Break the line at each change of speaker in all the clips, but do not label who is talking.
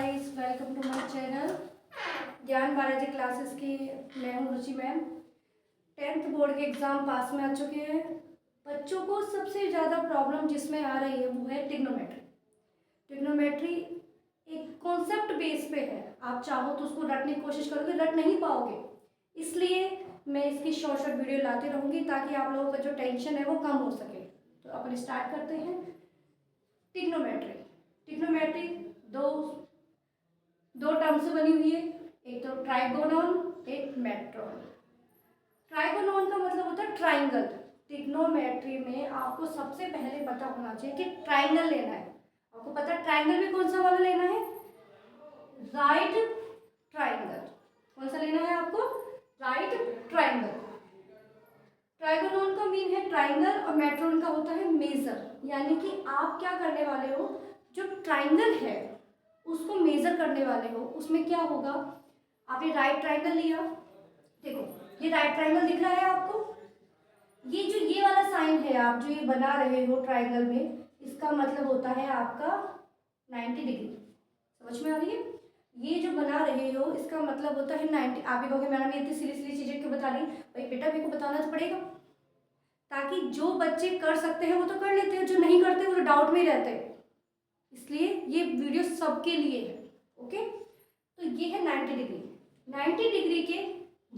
Guys, welcome to my channel Gyan Balaji classes की। मैं हूँ रुचि मैम। 10th बोर्ड के एग्ज़ाम पास में आ चुके हैं। बच्चों को सबसे ज़्यादा प्रॉब्लम जिसमें आ रही है वो है ट्रिग्नोमेट्री। ट्रिग्नोमेट्री एक कॉन्सेप्ट बेस पे है। आप चाहो तो उसको रटने की कोशिश करोगे, रट नहीं पाओगे। इसलिए मैं इसकी शॉर्ट वीडियो लाती रहूँगी ताकि आप लोगों का जो टेंशन है वो कम हो सके। तो अपन स्टार्ट करते हैं। ट्रिग्नोमेट्री दो टर्म से बनी हुई है, एक तो ट्राइगोनॉन, एक मेट्रॉन। ट्राइगोनॉन का मतलब होता है ट्राइंगल। ट्रिग्नोमेट्री में आपको सबसे पहले पता होना चाहिए कि ट्राइंगल लेना है। आपको पता है ट्राइंगल भी कौन सा वाला लेना है? Right triangle. कौन सा लेना है आपको? Right triangle. ट्राइगोनॉन का मीन है ट्राइंगल और मेट्रॉन का होता है मेजर। यानी कि आप क्या करने वाले हो, जो ट्राइंगल है उसको मेजर करने वाले हो। उसमें क्या होगा, आपने राइट ट्राइंगल लिया, देखो ये राइट ट्राइंगल दिख रहा है आपको। ये जो ये वाला साइन है, आप जो ये बना रहे हो ट्राइंगल में, इसका मतलब होता है आपका 90 डिग्री। समझ में आ रही है? ये जो बना रहे हो इसका मतलब होता है 90। आप ही कहोगे मैडम ये इतनी सीधी चीजें क्यों बता रही? भाई बेटा मेरे को बताना तो पड़ेगा, ताकि जो बच्चे कर सकते हैं वो तो कर लेते हैं, जो नहीं करते वो तो डाउट में ही रहते हैं। इसलिए ये वीडियो सबके लिए है। ओके, तो ये है 90 डिग्री। 90 डिग्री के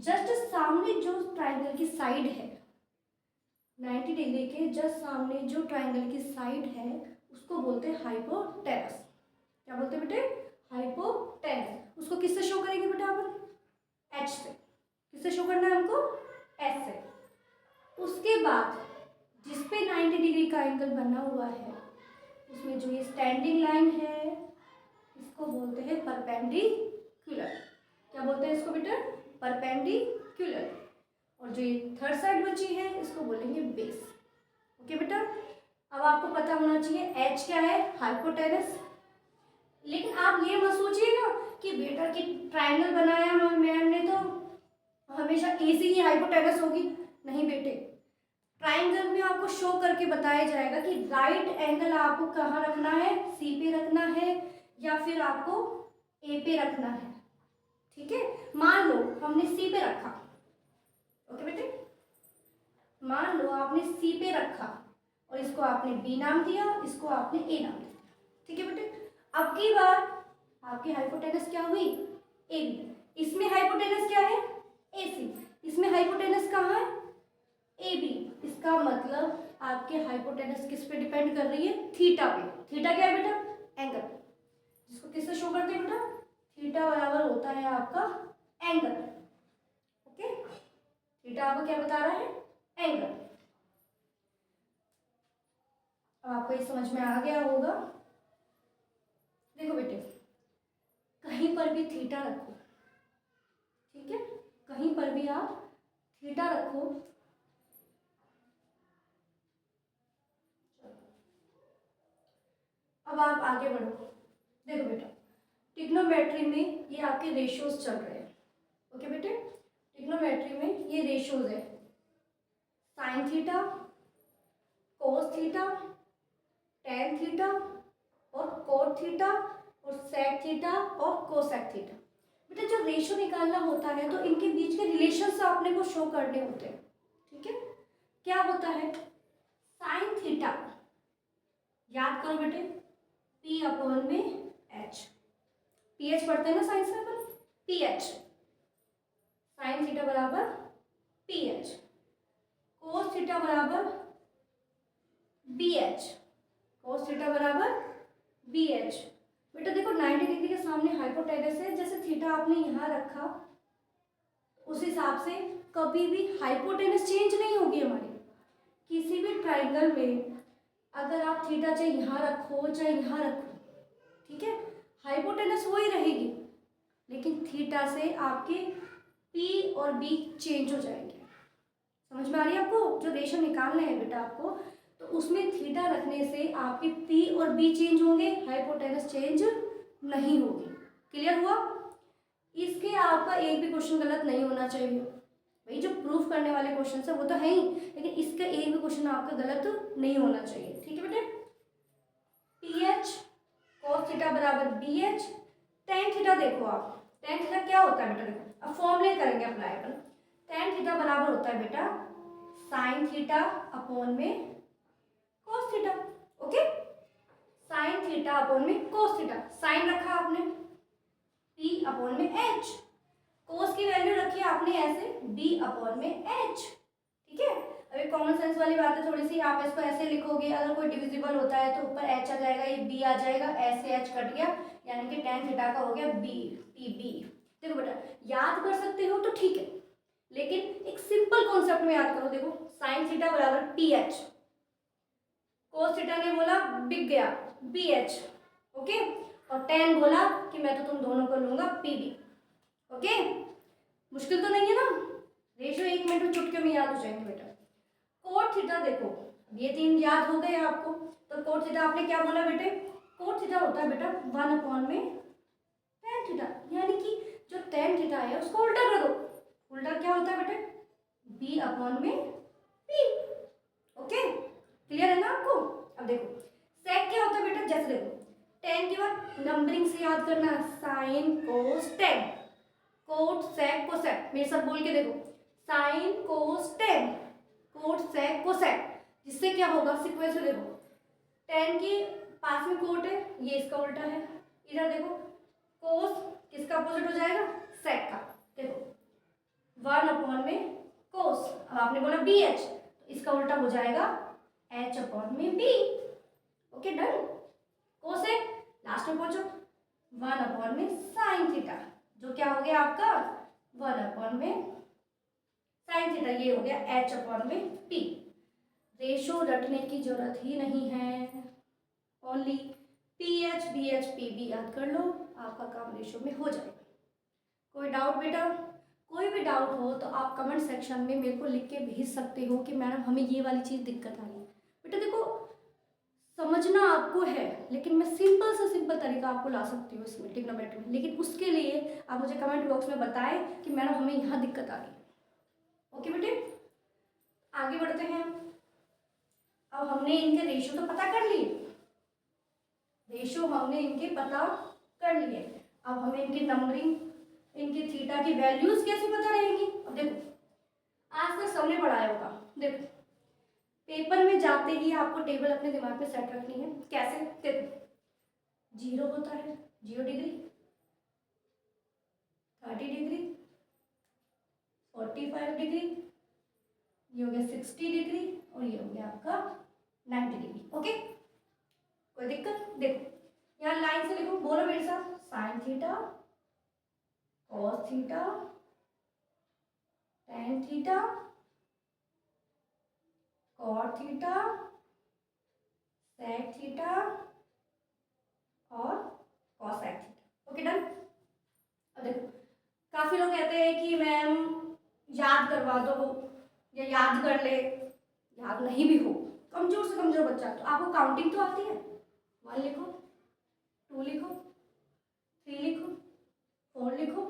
जस्ट सामने जो ट्राइंगल की साइड है, 90 डिग्री के जस्ट सामने जो ट्राइंगल की साइड है उसको बोलते हैं हाइपोटेनस। क्या बोलते हैं बेटे? हाइपोटेनस। उसको किससे शो करेंगे बेटा अपन? एच से। किससे शो करना है हमको? एच से। उसके बाद जिसपे 90 डिग्री का एंगल बना हुआ है उसमें जो ये स्टैंडिंग लाइन है इसको बोलते हैं परपेंडिकुलर। क्या बोलते हैं इसको बेटा? परपेंडिकुलर। और जो ये थर्ड साइड बची है इसको बोलेंगे बेस। ओके बेटा, अब आपको पता होना चाहिए एच क्या है, हाइपोटेनस। लेकिन आप ये मत सोचिए ना कि बेटा की ट्राइंगल बनाया मैम ने तो हमेशा एसी ही हाइपोटेनस होगी। नहीं बेटे, ट्राइंगल में आपको शो करके बताया जाएगा कि राइट एंगल आपको कहाँ रखना है, सी पे रखना है या फिर आपको ए पे रखना है। ठीक है, मान लो हमने सी पे रखा। ओके बेटे, मान लो आपने सी पे रखा और इसको आपने बी नाम दिया, इसको आपने ए नाम दिया। ठीक है बेटे, अब की बार आपकी हाइपोटेनस क्या हुई? A B. इसमें हाइपोटेनस क्या है? ए सी। इसमें हाइपोटेनस कहाँ है? A B. इसका मतलब आपके हाइपोटेनस किस पे डिपेंड कर रही है? थीटा पे। थीटा क्या है बेटा? एंगल। जिसको किससे शो करते हैं बेटा? थीटा बराबर होता है आपका एंगल। ओके, थीटा आपको क्या बता रहा है? एंगल। अब आपको ये समझ में आ गया होगा। देखो बेटे, कहीं पर भी थीटा रखो, ठीक है, कहीं पर भी आप थीटा रखो। अब आप आगे बढ़ो। देखो बेटा, ट्रिग्नोमेट्री में ये आपके रेशियोज चल रहे हैं। ओके बेटे, ट्रिग्नोमेट्री में ये रेशियोज है, sine theta, cos theta, tan theta और कोट थीटा और सेक थीटा और कोसेक थीटा। बेटा जो रेशियो निकालना होता है तो इनके बीच के रिलेशंस आपने को शो करने होते हैं। ठीक है, क्या होता है? साइन थीटा याद करो बेटे, पी अपॉन में एच। पी एच पढ़ते हैं ना साइंस में अपन, पी एच। साइन थीटा बराबर पी एच। कोस थीटा बराबर बी एच। कोस थीटा बराबर बी एच। बेटा देखो 90 डिग्री के सामने हाइपोटेनस है, जैसे थीटा आपने यहाँ रखा उस हिसाब से कभी भी हाइपोटेनस चेंज नहीं होगी हमारी। किसी भी ट्राइंगल में अगर आप थीटा चाहे यहाँ रखो चाहे यहाँ रखो, ठीक है, हाइपोटेनस वही रहेगी, लेकिन थीटा से आपके पी और बी चेंज हो जाएंगे। समझ में आ रही है आपको? जो रेशो निकालने हैं बेटा आपको, तो उसमें थीटा रखने से आपके पी और बी चेंज होंगे, हाइपोटेनस चेंज नहीं होगी। क्लियर हुआ? इसके आपका एक भी क्वेश्चन गलत नहीं होना चाहिए। भाई जो प्रूफ करने वाले क्वेश्चन है वो तो है ही, लेकिन इसका एक भी क्वेश्चन आपका गलत नहीं होना चाहिए। ठीक है बेटे, पी एच कोस थीटा बराबर बी एच, टेन थीटा देखो आप, टेन थीटा क्या होता है बेटा, देखो अब फॉर्मूले करेंगे अप्लाई अपन। टेन थीटा बराबर होता है बेटा साइन थीटा अपॉन में cos theta. Okay, sine theta upon में कोस थीटा, साइन रखा आपने p अपॉन में h, कोस की वैल्यू रखी आपने ऐसे b अपॉन में h। ठीक है, अभी कॉमन सेंस वाली बात है थोड़ी सी, आप इसको ऐसे लिखोगे, अगर कोई डिविजिबल होता है तो ऊपर h आ जाएगा, ये b आ जाएगा, ऐसे h कट गया, यानी कि tan थीटा का हो गया b tb। देखो बेटा याद कर सकते हो तो ठीक है, लेकिन एक सिंपल कॉन्सेप्ट में याद करो। देखो साइन थीटा बराबर ph, कोस थीटा ने बोला बिक गया bh, ओके, और tan बोला कि मैं तो तुम दोनों को लूंगा pb। ओके, मुश्किल तो नहीं है ना, रेशियो 1 मिनट में चुटकियों में याद हो जाएंगे बेटा। कोट थीटा देखो, ये तीन याद हो गए आपको, तो कोट थीटा आपने क्या बोला बेटे, कोट थीटा होता है बेटा 1 अपॉन में tan थीटा, यानी कि जो tan थीटा है उसको उल्टा कर दो, उल्टा क्या होता है बेटे b अपॉन में p। ओके, क्लियर है ना आपको। अब देखो सेक क्या होता है बेटा, जैसे देखो tan के बाद नंबरिंग से याद करना, sine cos tan, cot sec cosec, मेरे साथ बोल के देखो, sine cos tan, cot sec cosec, जिससे क्या होगा सीक्वेंस में देखो, tan के पास में कोट है, ये इसका उल्टा है, इधर देखो कोस किसका अपोजिट हो जाएगा, सेक का। देखो 1 अपॉन में कोस, अब आपने बोला BH, तो इसका उल्टा हो जाएगा H अपॉन में B। Okay done, cosec last में पहुंचो, 1 अपॉन में साइन थीटा, जो क्या हो गया आपका 1 अपॉन में साइन थीटा, ये हो गया H अपॉन में P। रेशो रटने की जरूरत ही नहीं है, ओनली PH BH PB याद कर लो, आपका काम रेशो में हो जाएगा। कोई डाउट बेटा, कोई भी डाउट हो तो आप कमेंट सेक्शन में मेरे को लिख के भेज सकते हो कि मैडम हमें ये वाली चीज़ दिक्कत आ रही है। बेटा देखो समझना आपको है, लेकिन मैं सिंपल से सिंपल तरीका आपको ला सकती हूँ इसमें ट्रिग्नोमेट्री में, लेकिन उसके लिए आप मुझे कमेंट बॉक्स में बताएं कि मैडम हमें यहाँ दिक्कत आ रही है। ओके बेटे, आगे बढ़ते हैं। अब हमने इनके रेशो तो पता कर लिए, रेशो हमने इनके पता कर लिए, अब हमें इनकी नंबरिंग, इनकी थीटा की वैल्यूज कैसे पता रहेंगी। अब देखो आज तक सबने पढ़ाया होगा, देखो पेपर में जाते ही आपको टेबल अपने दिमाग में सेट रखनी है। कैसे, देखो 0 होता है 0 डिग्री, 30 डिग्री, 45 डिग्री, ये हो गया 60 डिग्री, और ये हो गया आपका 90 डिग्री। ओके, कोई दिक्कत। देखो यहाँ लाइन से लिखो, बोलो मेरे साथ, sine theta, cos theta, tan theta, cot theta, sec theta और कॉसेक थीटा। Okay done. अब देखो काफी लोग कहते हैं कि मैम याद करवा दो या याद कर ले, याद नहीं भी हो, कमजोर से कमजोर बच्चा, तो आपको काउंटिंग तो आती है, 1 लिखो, 2 लिखो, 3 लिखो, 4 लिखो।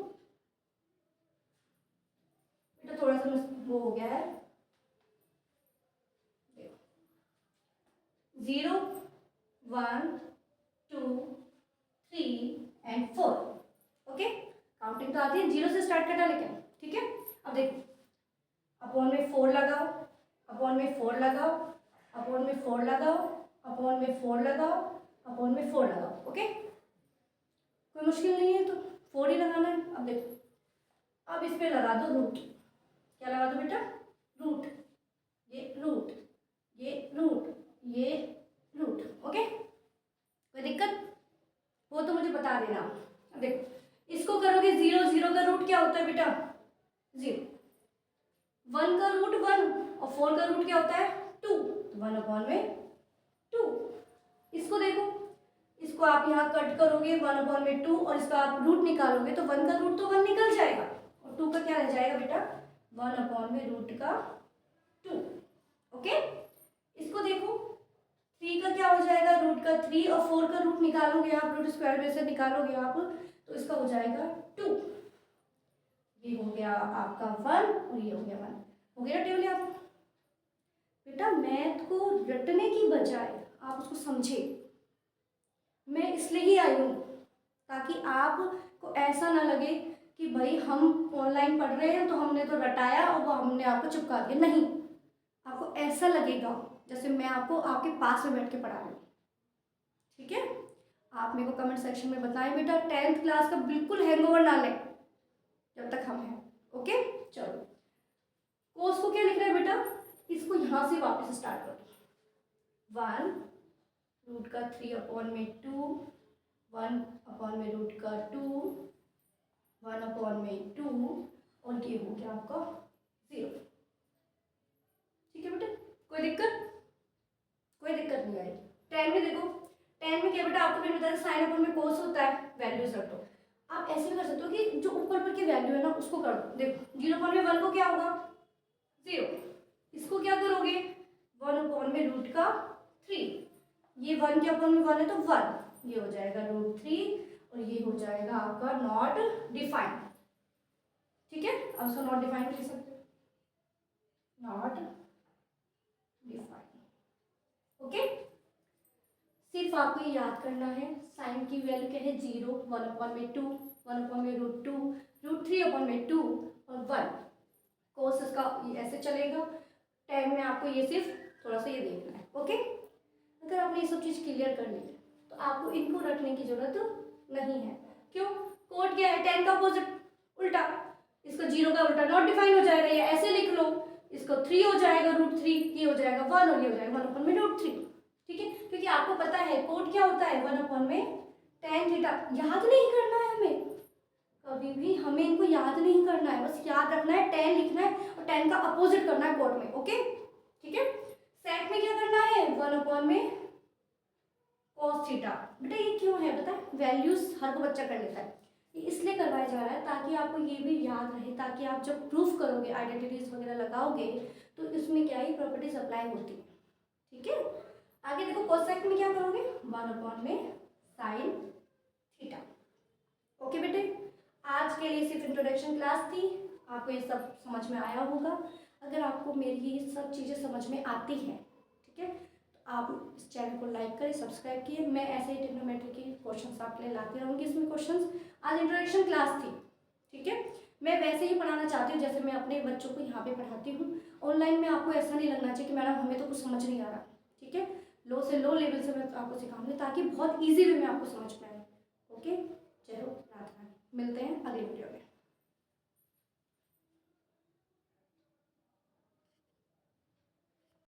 बेटा थोड़ा सा वो हो गया है, 0 1 2 3 एंड 4। ओके, काउंटिंग तो आती है, 0 से स्टार्ट करना, लेकिन ठीक है। अब देखो अपॉन में 4 लगाओ, अपॉन में 4 लगाओ, अपॉन में 4 लगाओ, अपॉन में 4 लगाओ, अपॉन में 4 लगाओ। ओके, कोई मुश्किल नहीं है, तो 4 ही लगाना है। अब देखो अब इस पे लगा दो रूट, क्या लगा दो बेटा, रूट, ये रूट, ये रूट, ये रूट। ओके, कोई दिक्कत वो तो मुझे बता देना। अब देखो इसको करोगे 0, 0 का रूट क्या होता है बेटा 0, 1 का रूट 1 और 4 का रूट क्या होता है 2, 1 अपॉन में 2। इसको देखो, इसको आप यहाँ कट करोगे 1 अपॉन में 2 और इसका आप रूट निकालोगे तो 1 का रूट तो 1 निकल जाएगा और 2 का क्या रह जाएगा बेटा 1 अपॉन में रूट का 2। ओके, इसको देखो 3 का क्या हो जाएगा रूट का 3 और 4 का रूट निकालोगे आप, रूट स्क्वायर में से निकालोगे आप, तो इसका हो जाएगा 2। ये हो गया आपका 1 और ये हो गया 1। हो गया टेबल याद। बेटा मैथ को रटने की बजाय आप उसको समझे, मैं इसलिए ही आई हूँ ताकि आपको ऐसा ना लगे कि भाई हम ऑनलाइन पढ़ रहे हैं तो हमने तो रटाया और वो हमने आपको चिपका दिया। नहीं, आपको ऐसा लगेगा जैसे मैं आपको आपके पास में बैठ के पढ़ा रही हूँ। ठीक है, आप मेरे को कमेंट सेक्शन में बताएं बेटा, 10th क्लास का बिल्कुल हैंगओवर ना लें जब तक हम हैं। ओके, चलो कोर्स को क्या लिख रहे हैं बेटा, इसको यहाँ से वापस स्टार्ट करो। 1√3/2, 1/2, 1/2 और ये हो गया आपका 0। ठीक है बेटा, कोई दिक्कत नहीं आई। 10 में देखो, 10 में क्या बेटा, आपको मैंने बताया साइन अपन में कोस होता है, वैल्यूज रख दो। आप ऐसे भी कर सकते हो कि जो ऊपर की वैल्यू है ना उसको कर दो। देखो 0/1 को क्या होगा 0, इसको क्या करोगे 1/√3, ये 1 के अपन में 1 है तो 1, ये हो जाएगा √3 और ये हो जाएगा आपका नॉट डिफाइंड। ठीक है, अब उसको नॉट डिफाइंड लिख सकते हो, नॉट डिफाइंड। ओके, सिर्फ आपको ये याद करना है साइन की वैल्यू क्या है 0, 1/2, 1/√2, √3/2 और 1। कोस इसका ऐसे चलेगा। 10 में आपको ये सिर्फ थोड़ा सा ये देखना है। ओके, अगर आपने ये सब चीज़ क्लियर कर ली तो आपको इनको रखने की जरूरत नहीं है। क्यों, कोड क्या है 10 का अपोजिट उल्टा, इसका 0 का उल्टा नॉट डिफाइन हो जाएगा, या ऐसे लिख लो, इसको 3 हो जाएगा √3, ये हो जाएगा 1 और ये हो जाएगा 1/√3। ठीक है, क्योंकि आपको पता है कोड क्या होता है 1/tan थीटा। याद नहीं करना है हमें, कभी भी हमें इनको याद नहीं करना है, बस याद रखना है tan लिखना है और tan का अपोजिट करना है कोड में। ओके, ठीक है, सेक में क्या करना है 1/cos थीटा। बेटा ये क्यों है पता है, वैल्यूज हर को बच्चा कर लेता है, ये इसलिए करवाया जा रहा है ताकि आपको ये भी याद रहे, ताकि आप जब प्रूफ करोगे आइडेंटिटीज वगैरह लगाओगे तो इसमें क्या ही प्रॉपर्टीज अप्लाई होती है। ठीक है, आगे देखो कोसेक में क्या करोगे 1/sin थीटा। ओके बेटे, आज के लिए सिर्फ इंट्रोडक्शन क्लास थी, आपको ये सब समझ में आया होगा। अगर आपको मेरी ये सब चीज़ें समझ में आती हैं, ठीक है, तो आप इस चैनल को लाइक करें, सब्सक्राइब किए। मैं ऐसे ही ट्रिग्नोमेट्री के क्वेश्चंस आपके लिए लाती रहूँगी। इसमें क्वेश्चंस आज इंट्रोडक्शन क्लास थी, ठीक है, मैं वैसे ही पढ़ाना चाहती हूँ जैसे मैं अपने बच्चों को यहाँ पे पढ़ाती हूँ। ऑनलाइन में आपको ऐसा नहीं लगना चाहिए कि मैडम हमें तो कुछ समझ नहीं आ रहा। ठीक है, लो से लो लेवल से मैं आपको सिखाऊंगी ताकि बहुत ईजी वे में आपको समझ पाए। ओके, चलो रात में मिलते हैं अगले वीडियो में।